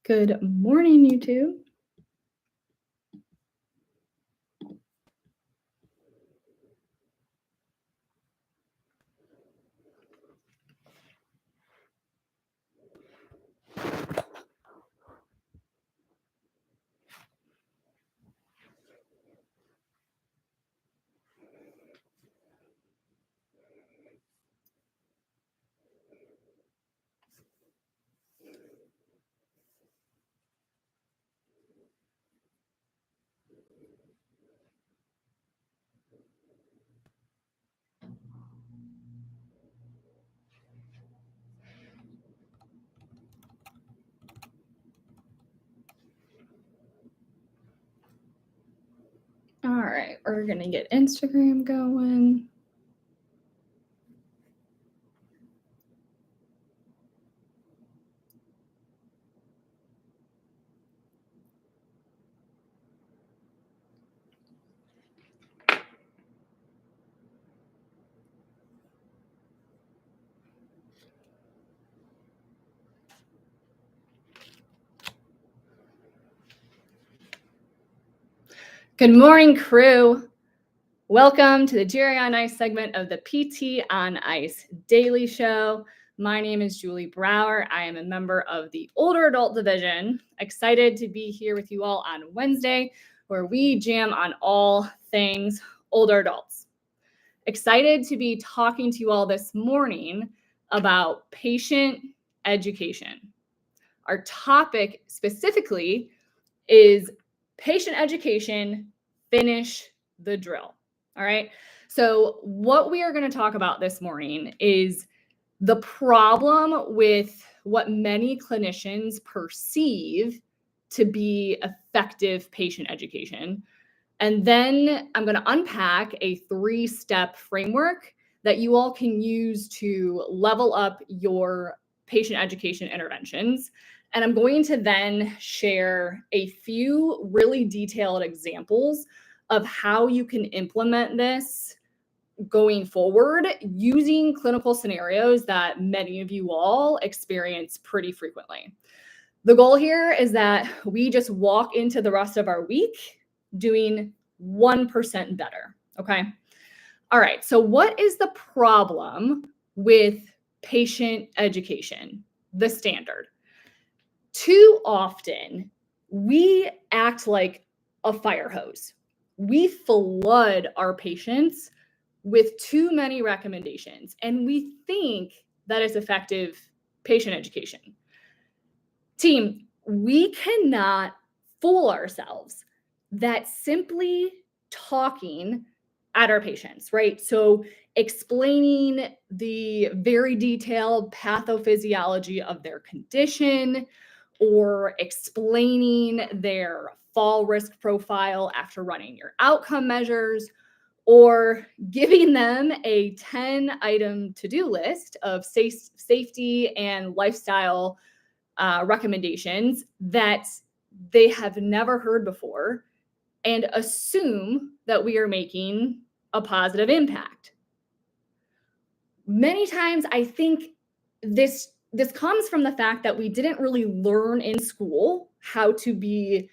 Good morning, YouTube. All right, we're going to get Instagram going. Good morning, crew. Welcome to the Jerry on Ice segment of the PT on Ice Daily Show. My name is Julie Brower. I am a member of the Older Adult Division. Excited to be here with you all on Wednesday, where we jam on all things older adults. Excited to be talking to you all this morning about patient education. Our topic specifically is patient education, finish the drill. All right. So what we are going to talk about this morning is the problem with what many clinicians perceive to be effective patient education. And then I'm going to unpack a 3-step framework that you all can use to level up your patient education interventions. And I'm going to then share a few really detailed examples of how you can implement this going forward using clinical scenarios that many of you all experience pretty frequently. The goal here is that we just walk into the rest of our week doing 1% better. Okay. All right. So what is the problem with patient education? The standard. Too often, we act like a fire hose. We flood our patients with too many recommendations, and we think that is effective patient education. Team, we cannot fool ourselves that simply talking at our patients, right? So explaining the very detailed pathophysiology of their condition, or explaining their fall risk profile after running your outcome measures, or giving them a 10-item to-do list of safety and lifestyle recommendations that they have never heard before and assume that we are making a positive impact. Many times I think this comes from the fact that we didn't really learn in school how to be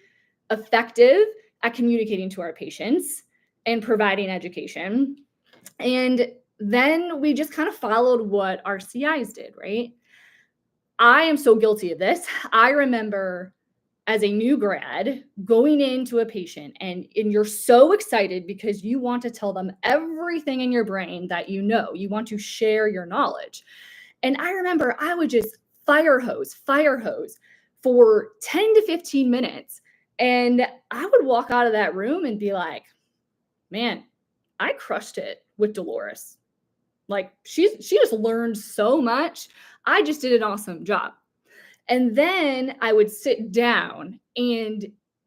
effective at communicating to our patients and providing education. And then we just kind of followed what our CIs did, right? I am so guilty of this. I remember as a new grad going into a patient and you're so excited because you want to tell them everything in your brain that you know. You want to share your knowledge. And I remember I would just fire hose for 10 to 15 minutes. And I would walk out of that room and be like, man, I crushed it with Dolores. Like she just learned so much. I just did an awesome job. And then I would sit down and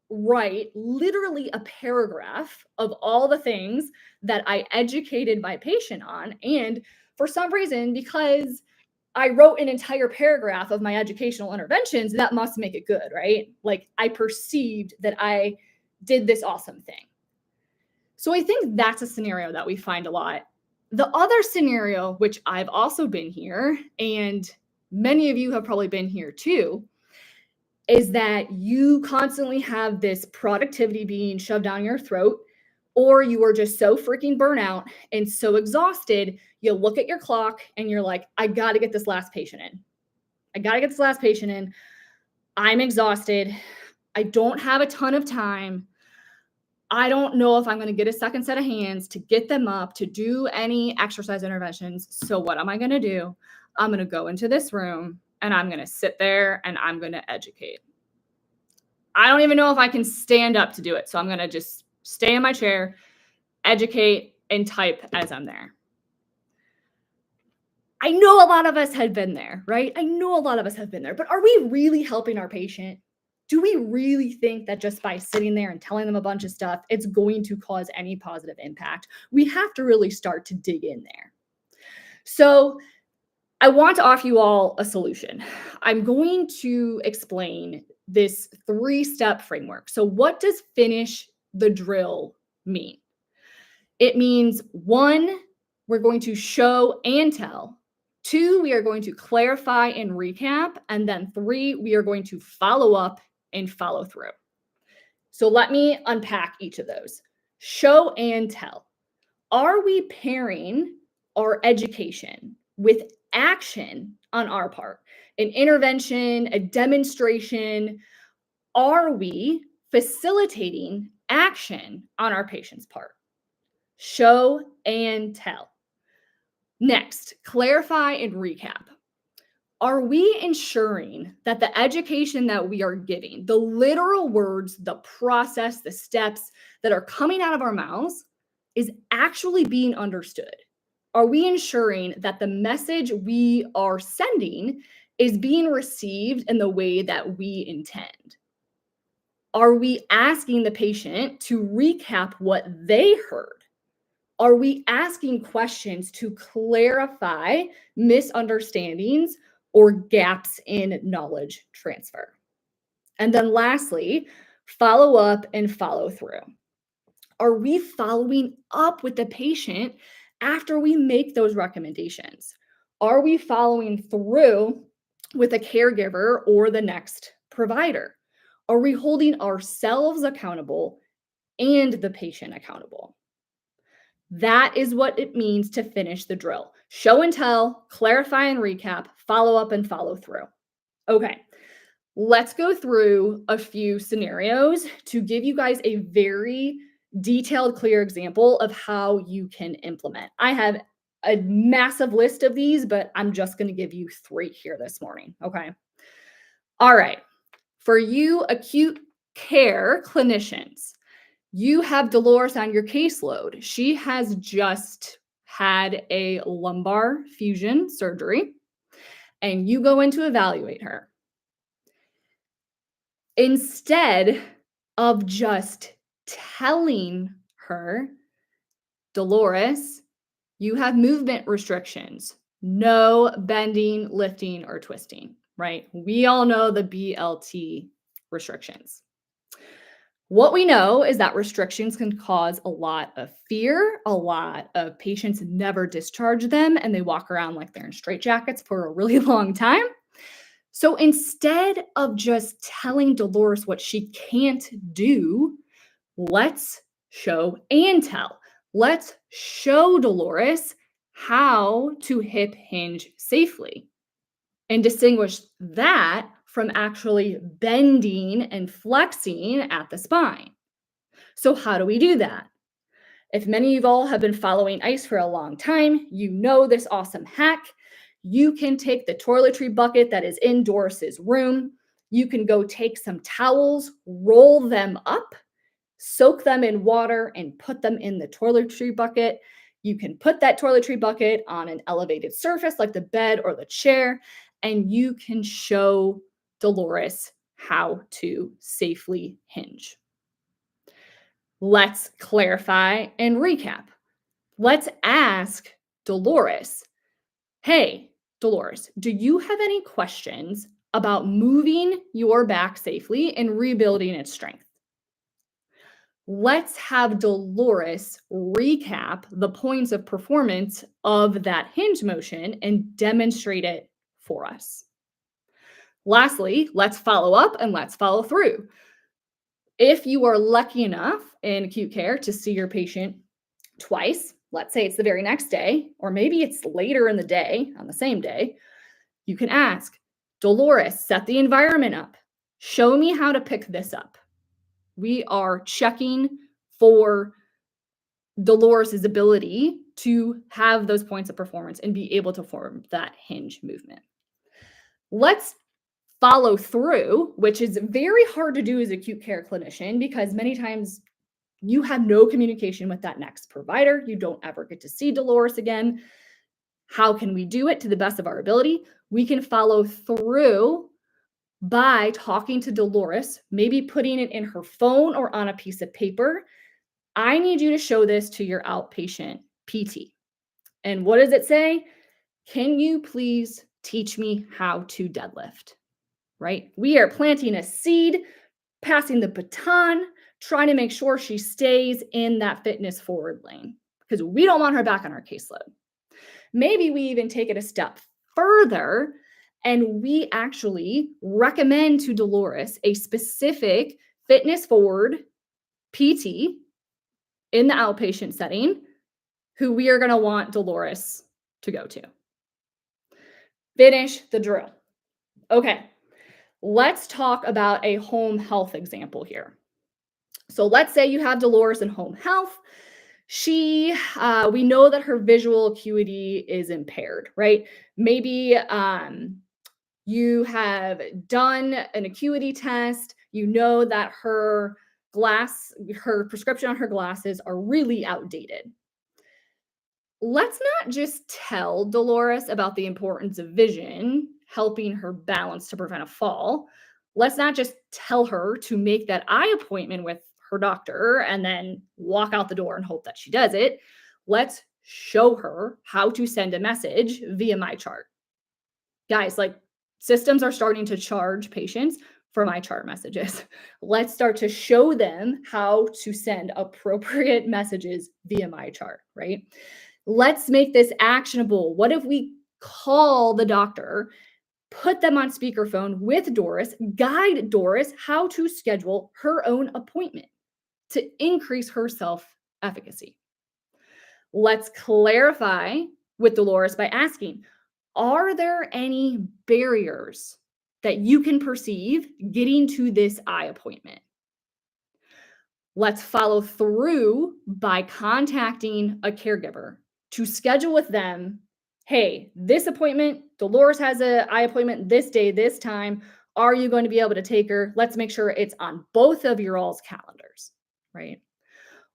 write literally a paragraph of all the things that I educated my patient on. And for some reason, because I wrote an entire paragraph of my educational interventions, that must make it good, right? Like I perceived that I did this awesome thing. So I think that's a scenario that we find a lot. The other scenario, which I've also been here, and many of you have probably been here too, is that you constantly have this productivity being shoved down your throat, or you are just so freaking burnout and so exhausted, you look at your clock and you're like, I got to get this last patient in. I got to get this last patient in. I'm exhausted. I don't have a ton of time. I don't know if I'm going to get a second set of hands to get them up to do any exercise interventions. So what am I going to do? I'm going to go into this room and I'm going to sit there and I'm going to educate. I don't even know if I can stand up to do it. So I'm going to just stay in my chair, educate, and type as I'm there. I know a lot of us have been there, right? I know a lot of us have been there, but are we really helping our patient? Do we really think that just by sitting there and telling them a bunch of stuff, it's going to cause any positive impact? We have to really start to dig in there. So I want to offer you all a solution. I'm going to explain this 3-step framework. So what does finish the drill mean? It means 1, we're going to show and tell. 2, we are going to clarify and recap. And then 3, we are going to follow up and follow through. So let me unpack each of those. Show and tell. Are we pairing our education with action on our part? An intervention, a demonstration? Are we facilitating action on our patient's part? Show and tell. Next, clarify and recap. Are we ensuring that the education that we are giving, the literal words, the process, the steps that are coming out of our mouths is actually being understood? Are we ensuring that the message we are sending is being received in the way that we intend? Are we asking the patient to recap what they heard? Are we asking questions to clarify misunderstandings or gaps in knowledge transfer? And then lastly, follow up and follow through. Are we following up with the patient after we make those recommendations? Are we following through with a caregiver or the next provider? Are we holding ourselves accountable and the patient accountable? That is what it means to finish the drill. Show and tell, clarify and recap, follow up and follow through. Okay, let's go through a few scenarios to give you guys a very detailed, clear example of how you can implement. I have a massive list of these, but I'm just going to give you 3 here this morning. Okay. All right. For you acute care clinicians, you have Dolores on your caseload. She has just had a lumbar fusion surgery, and you go in to evaluate her. Instead of just telling her, Dolores, you have movement restrictions, no bending, lifting, or twisting, right? We all know the BLT restrictions. What we know is that restrictions can cause a lot of fear. A lot of patients never discharge them and they walk around like they're in straitjackets for a really long time. So instead of just telling Dolores what she can't do, let's show and tell. Let's show Dolores how to hip hinge safely and distinguish that from actually bending and flexing at the spine. So how do we do that? If many of you all have been following ICE for a long time, you know this awesome hack. You can take the toiletry bucket that is in Doris's room. You can go take some towels, roll them up, soak them in water, and put them in the toiletry bucket. You can put that toiletry bucket on an elevated surface like the bed or the chair, and you can show Dolores how to safely hinge. Let's clarify and recap. Let's ask Dolores, hey, Dolores, do you have any questions about moving your back safely and rebuilding its strength? Let's have Dolores recap the points of performance of that hinge motion and demonstrate it for us. Lastly, let's follow up and let's follow through. If you are lucky enough in acute care to see your patient twice, let's say it's the very next day, or maybe it's later in the day on the same day, you can ask, Dolores, set the environment up. Show me how to pick this up. We are checking for Dolores's ability to have those points of performance and be able to form that hinge movement. Let's follow through, which is very hard to do as an acute care clinician because many times you have no communication with that next provider. You don't ever get to see Dolores again. How can we do it to the best of our ability? We can follow through by talking to Dolores, maybe putting it in her phone or on a piece of paper. I need you to show this to your outpatient PT. And what does it say? Can you please teach me how to deadlift? Right? We are planting a seed, passing the baton, trying to make sure she stays in that fitness forward lane because we don't want her back on our caseload. Maybe we even take it a step further and we actually recommend to Dolores a specific fitness forward PT in the outpatient setting who we are going to want Dolores to go to. Finish the drill. Okay, let's talk about a home health example here. So let's say you have Dolores in home health. We know that her visual acuity is impaired, right? Maybe you have done an acuity test. You know that her prescription on her glasses are really outdated. Let's not just tell Dolores about the importance of vision, helping her balance to prevent a fall. Let's not just tell her to make that eye appointment with her doctor and then walk out the door and hope that she does it. Let's show her how to send a message via MyChart. Guys, like systems are starting to charge patients for MyChart messages. Let's start to show them how to send appropriate messages via MyChart, right? Let's make this actionable. What if we call the doctor, put them on speakerphone with Doris, guide Doris how to schedule her own appointment to increase her self-efficacy? Let's clarify with Dolores by asking, are there any barriers that you can perceive getting to this eye appointment? Let's follow through by contacting a caregiver to schedule with them, hey, this appointment, Dolores has an eye appointment this day, this time. Are you going to be able to take her? Let's make sure it's on both of your all's calendars, right?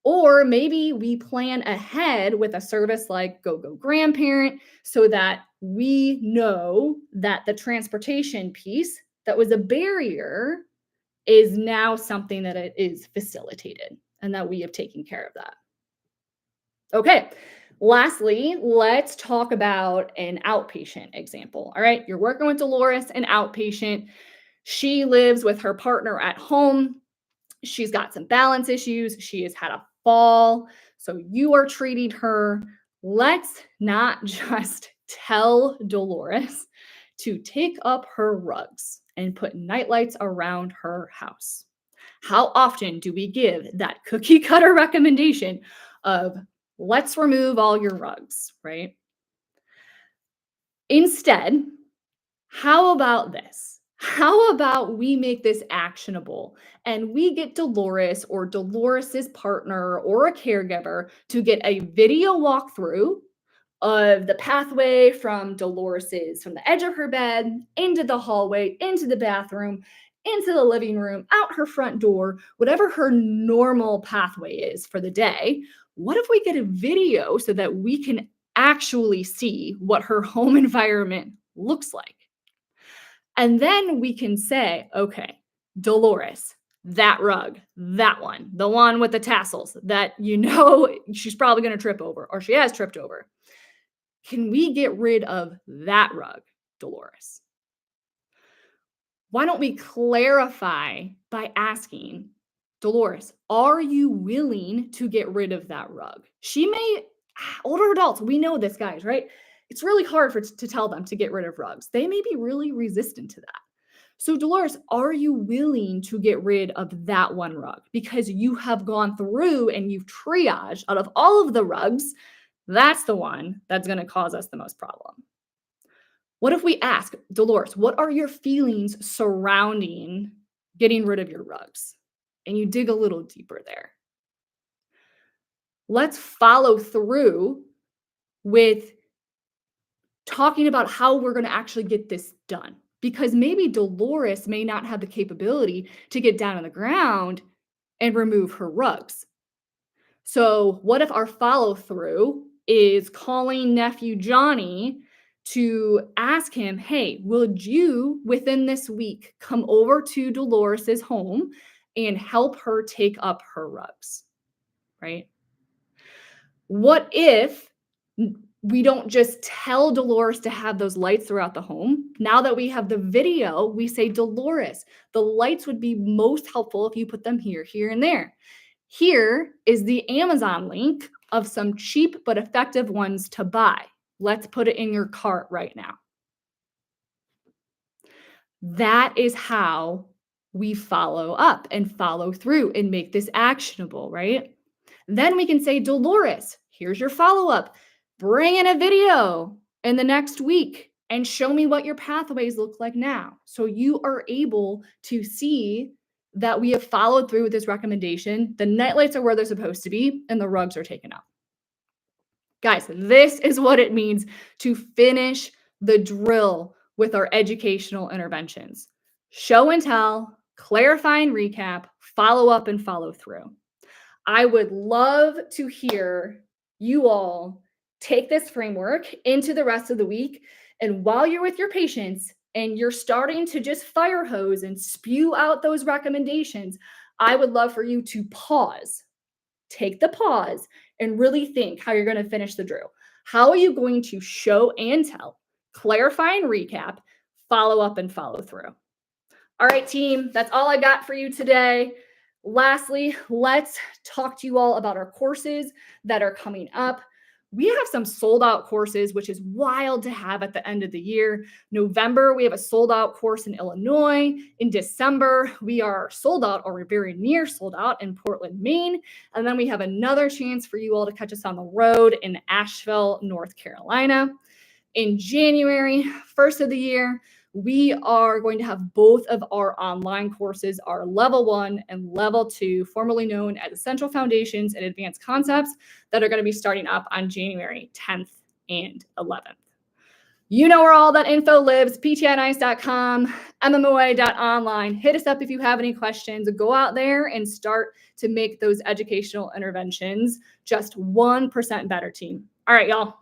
Or maybe we plan ahead with a service like GoGo Grandparent so that we know that the transportation piece that was a barrier is now something that it is facilitated and that we have taken care of that. Okay. Lastly, let's talk about an outpatient example. All right. You're working with Dolores, an outpatient. She lives with her partner at home. She's got some balance issues. She has had a fall. So you are treating her. Let's not just tell Dolores to take up her rugs and put nightlights around her house. How often do we give that cookie cutter recommendation of let's remove all your rugs, right? Instead, how about this? How about we make this actionable and we get Dolores or Dolores's partner or a caregiver to get a video walkthrough of the pathway from the edge of her bed, into the hallway, into the bathroom, into the living room, out her front door, whatever her normal pathway is for the day. What if we get a video so that we can actually see what her home environment looks like? And then we can say, okay, Dolores, that rug, that one, the one with the tassels that she's probably going to trip over or she has tripped over. Can we get rid of that rug, Dolores? Why don't we clarify by asking, Dolores, are you willing to get rid of that rug? Older adults, we know this, guys, right? It's really hard to tell them to get rid of rugs. They may be really resistant to that. So, Dolores, are you willing to get rid of that one rug? Because you have gone through and you've triaged out of all of the rugs, that's the one that's going to cause us the most problem. What if we ask, Dolores, what are your feelings surrounding getting rid of your rugs? And you dig a little deeper there. Let's follow through with talking about how we're going to actually get this done. Because maybe Dolores may not have the capability to get down on the ground and remove her rugs. So, what if our follow through is calling nephew Johnny to ask him, hey, would you within this week come over to Dolores's home and help her take up her rugs? Right? What if we don't just tell Dolores to have those lights throughout the home? Now that we have the video, we say, Dolores, the lights would be most helpful if you put them here, here, and there. Here is the Amazon link of some cheap but effective ones to buy. Let's put it in your cart right now. That is how we follow up and follow through and make this actionable, right? Then we can say, Dolores, here's your follow up. Bring in a video in the next week and show me what your pathways look like now. So you are able to see that we have followed through with this recommendation. The nightlights are where they're supposed to be, and the rugs are taken out. Guys, this is what it means to finish the drill with our educational interventions. Show and tell, clarify and recap, follow up and follow through. I would love to hear you all take this framework into the rest of the week. And while you're with your patients and you're starting to just fire hose and spew out those recommendations, I would love for you to pause, take the pause, and really think how you're going to finish the drill. How are you going to show and tell, clarify and recap, follow up and follow through? All right, team, that's all I got for you today. Lastly, let's talk to you all about our courses that are coming up. We have some sold out courses, which is wild to have at the end of the year. November, we have a sold out course in Illinois. In December, we are sold out or we're very near sold out in Portland, Maine. And then we have another chance for you all to catch us on the road in Asheville, North Carolina. In January, first of the year, we are going to have both of our online courses, our level 1 and level 2, formerly known as Essential Foundations and Advanced Concepts, that are going to be starting up on January 10th and 11th. You know where all that info lives, ptinice.com, mmoa.online. Hit us up if you have any questions. Go out there and start to make those educational interventions just 1% better, team. All right, y'all.